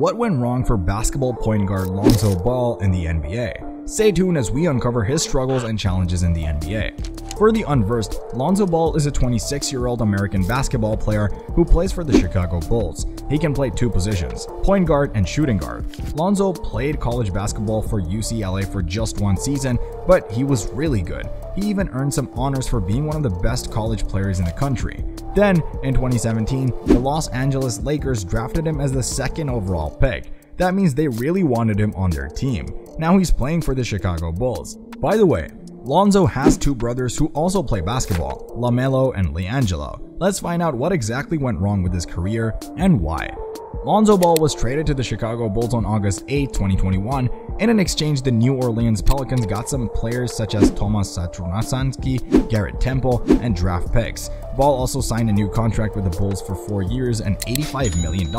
What went wrong for basketball point guard Lonzo Ball in the NBA? Stay tuned as we uncover his struggles and challenges in the NBA. For the unversed, Lonzo Ball is a 26-year-old American basketball player who plays for the Chicago Bulls. He can play two positions, point guard and shooting guard. Lonzo played college basketball for UCLA for just one season, but he was really good. He even earned some honors for being one of the best college players in the country. Then, in 2017, the Los Angeles Lakers drafted him as the second overall pick. That means they really wanted him on their team. Now he's playing for the Chicago Bulls. By the way, Lonzo has two brothers who also play basketball, LaMelo and LiAngelo. Let's find out what exactly went wrong with his career and why. Lonzo Ball was traded to the Chicago Bulls on August 8, 2021. In an exchange, the New Orleans Pelicans got some players such as Tomas Satoransky, Garrett Temple, and draft picks. Ball also signed a new contract with the Bulls for 4 years and $85 million.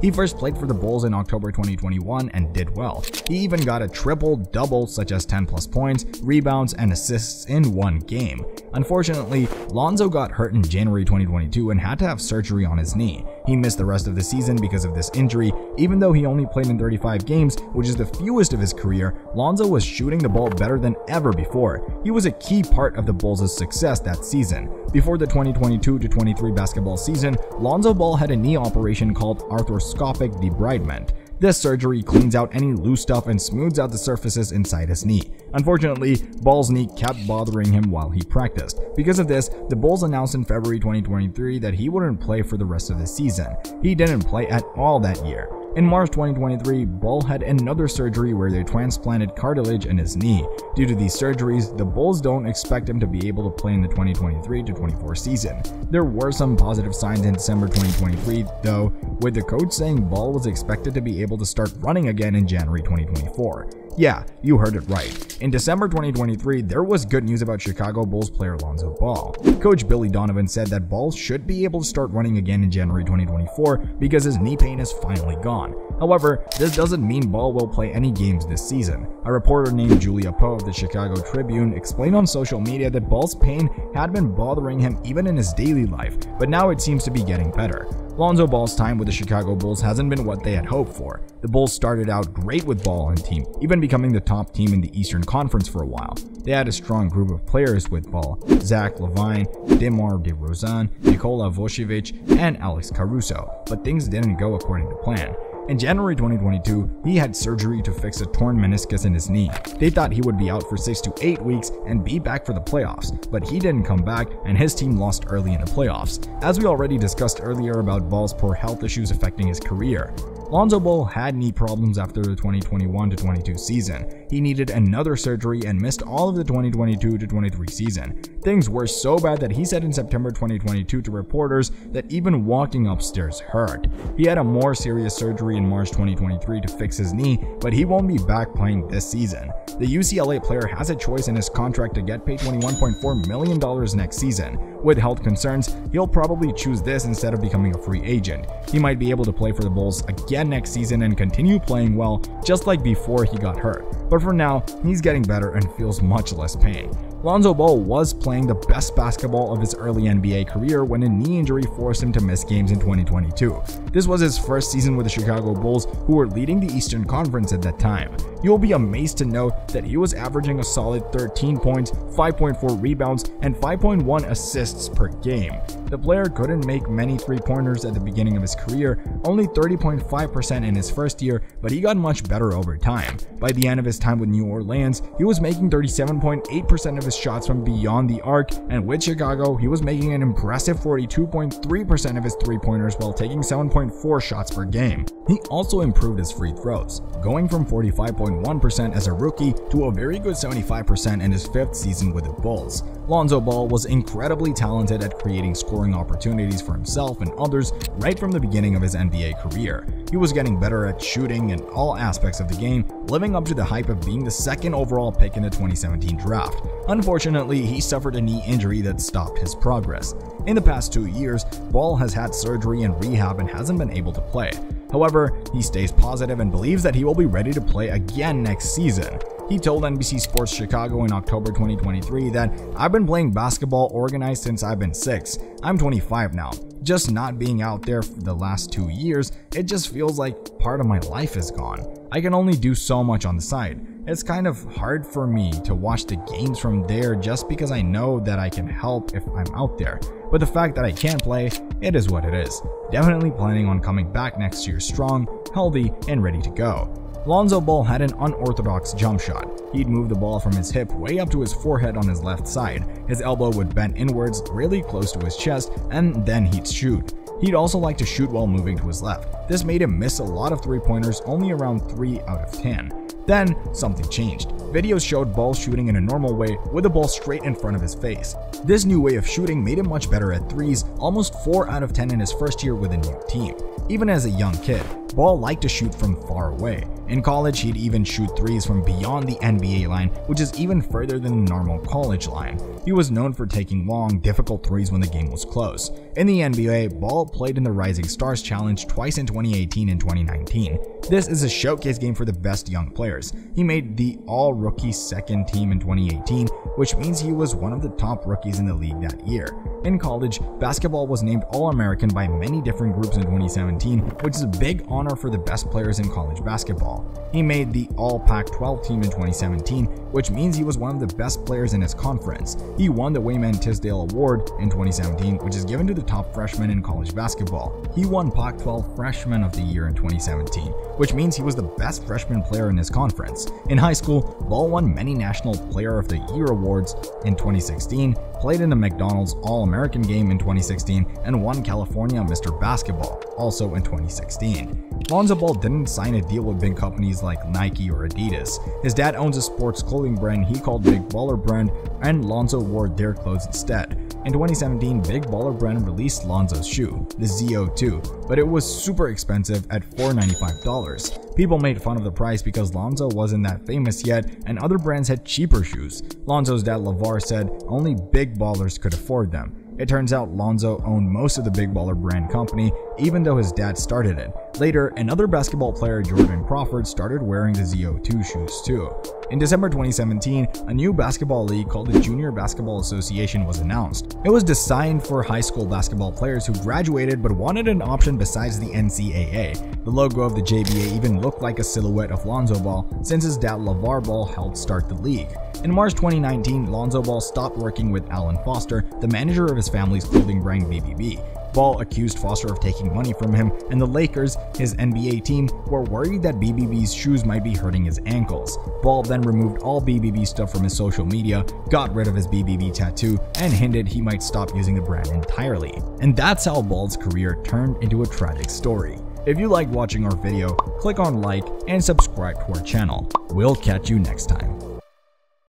He first played for the Bulls in October 2021 and did well. He even got a triple-double such as 10+ points, rebounds, and assists in one game. Unfortunately, Lonzo got hurt in January 2022 and had to have surgery on his knee. He missed the rest of the season because of this injury. Even though he only played in 35 games, which is the fewest of his career, Lonzo was shooting the ball better than ever before. He was a key part of the Bulls' success that season. Before the 2022-23 basketball season, Lonzo Ball had a knee operation called arthroscopic debridement. This surgery cleans out any loose stuff and smooths out the surfaces inside his knee. Unfortunately, Ball's knee kept bothering him while he practiced. Because of this, the Bulls announced in February 2023 that he wouldn't play for the rest of the season. He didn't play at all that year. In March 2023, Ball had another surgery where they transplanted cartilage in his knee. Due to these surgeries, the Bulls don't expect him to be able to play in the 2023-24 season. There were some positive signs in December 2023, though, with the coach saying Ball was expected to be able to start running again in January 2024. Yeah, you heard it right. In December 2023, there was good news about Chicago Bulls player Lonzo Ball. Coach Billy Donovan said that Ball should be able to start running again in January 2024 because his knee pain is finally gone. However, this doesn't mean Ball will play any games this season. A reporter named Julia Poe of the Chicago Tribune explained on social media that Ball's pain had been bothering him even in his daily life, but now it seems to be getting better. Lonzo Ball's time with the Chicago Bulls hasn't been what they had hoped for. The Bulls started out great with Ball and team, even becoming the top team in the Eastern Conference for a while. They had a strong group of players with Ball: Zach LaVine, DeMar DeRozan, Nikola Vucevic, and Alex Caruso, but things didn't go according to plan. In January 2022, he had surgery to fix a torn meniscus in his knee. They thought he would be out for 6 to 8 weeks and be back for the playoffs, but he didn't come back and his team lost early in the playoffs. As we already discussed earlier about Ball's poor health issues affecting his career, Lonzo Ball had knee problems after the 2021-22 season. He needed another surgery and missed all of the 2022-23 season. Things were so bad that he said in September 2022 to reporters that even walking upstairs hurt. He had a more serious surgery in March 2023 to fix his knee, but he won't be back playing this season. The UCLA player has a choice in his contract to get paid $21.4 million next season. With health concerns, he'll probably choose this instead of becoming a free agent. He might be able to play for the Bulls again next season and continue playing well, just like before he got hurt. But for now, he's getting better and feels much less pain. Lonzo Ball was playing the best basketball of his early NBA career when a knee injury forced him to miss games in 2022. This was his first season with the Chicago Bulls, who were leading the Eastern Conference at that time. You'll be amazed to note that he was averaging a solid 13 points, 5.4 rebounds, and 5.1 assists per game. The player couldn't make many three-pointers at the beginning of his career, only 30.5% in his first year, but he got much better over time. By the end of his time with New Orleans, he was making 37.8% of his shots from beyond the arc, and with Chicago, he was making an impressive 42.3% of his three-pointers while taking 7.4 shots per game. He also improved his free throws, going from 45.1% as a rookie to a very good 75% in his 5th season with the Bulls. Lonzo Ball was incredibly talented at creating scoring opportunities for himself and others right from the beginning of his NBA career. He was getting better at shooting in all aspects of the game, living up to the hype of being the 2nd overall pick in the 2017 draft. Unfortunately, he suffered a knee injury that stopped his progress. In the past 2 years, Ball has had surgery and rehab and hasn't been able to play. However, he stays positive and believes that he will be ready to play again next season. He told NBC Sports Chicago in October 2023 that, "I've been playing basketball organized since I've been 6. I'm 25 now. Just not being out there for the last 2 years, it just feels like part of my life is gone. I can only do so much on the side. It's kind of hard for me to watch the games from there just because I know that I can help if I'm out there. But the fact that I can't play, it is what it is. Definitely planning on coming back next year strong, healthy, and ready to go." Lonzo Ball had an unorthodox jump shot. He'd move the ball from his hip way up to his forehead on his left side. His elbow would bend inwards really close to his chest, and then he'd shoot. He'd also like to shoot while moving to his left. This made him miss a lot of three-pointers, only around 3 out of 10. Then, something changed. Videos showed Ball shooting in a normal way with the ball straight in front of his face. This new way of shooting made him much better at threes, almost 4 out of 10 in his first year with a new team. Even as a young kid, Ball liked to shoot from far away. In college, he'd even shoot threes from beyond the NBA line, which is even further than the normal college line. He was known for taking long, difficult threes when the game was close. In the NBA, Ball played in the Rising Stars Challenge twice in 2018 and 2019. This is a showcase game for the best young players. He made the all-rookie second team in 2018, which means he was one of the top rookies in the league that year. In college, basketball was named All-American by many different groups in 2017, which is a big honor for the best players in college basketball. He made the All-Pac-12 team in 2017, which means he was one of the best players in his conference. He won the Wayman Tisdale Award in 2017, which is given to the top freshmen in college basketball. He won Pac-12 Freshman of the Year in 2017, which means he was the best freshman player in his conference. In high school, Ball won many National Player of the Year awards in 2016, played in the McDonald's All-American game in 2016, and won California Mr. Basketball, also in 2016. Lonzo Ball didn't sign a deal with big companies like Nike or Adidas. His dad owns a sports clothing brand he called Big Baller Brand, and Lonzo wore their clothes instead. In 2017, Big Baller Brand released Lonzo's shoe, the ZO2, but it was super expensive at $495. People made fun of the price because Lonzo wasn't that famous yet, and other brands had cheaper shoes. Lonzo's dad LeVar said only big ballers could afford them. It turns out Lonzo owned most of the Big Baller Brand company, even though his dad started it. Later, another basketball player, Jordan Crawford, started wearing the ZO2 shoes too. In December 2017, a new basketball league called the Junior Basketball Association was announced. It was designed for high school basketball players who graduated but wanted an option besides the NCAA. The logo of the JBA even looked like a silhouette of Lonzo Ball, since his dad LeVar Ball helped start the league. In March 2019, Lonzo Ball stopped working with Alan Foster, the manager of his family's clothing brand BBB. Ball accused Foster of taking money from him, and the Lakers, his NBA team, were worried that BBB's shoes might be hurting his ankles. Ball then removed all BBB stuff from his social media, got rid of his BBB tattoo, and hinted he might stop using the brand entirely. And that's how Ball's career turned into a tragic story. If you liked watching our video, click on like and subscribe to our channel. We'll catch you next time.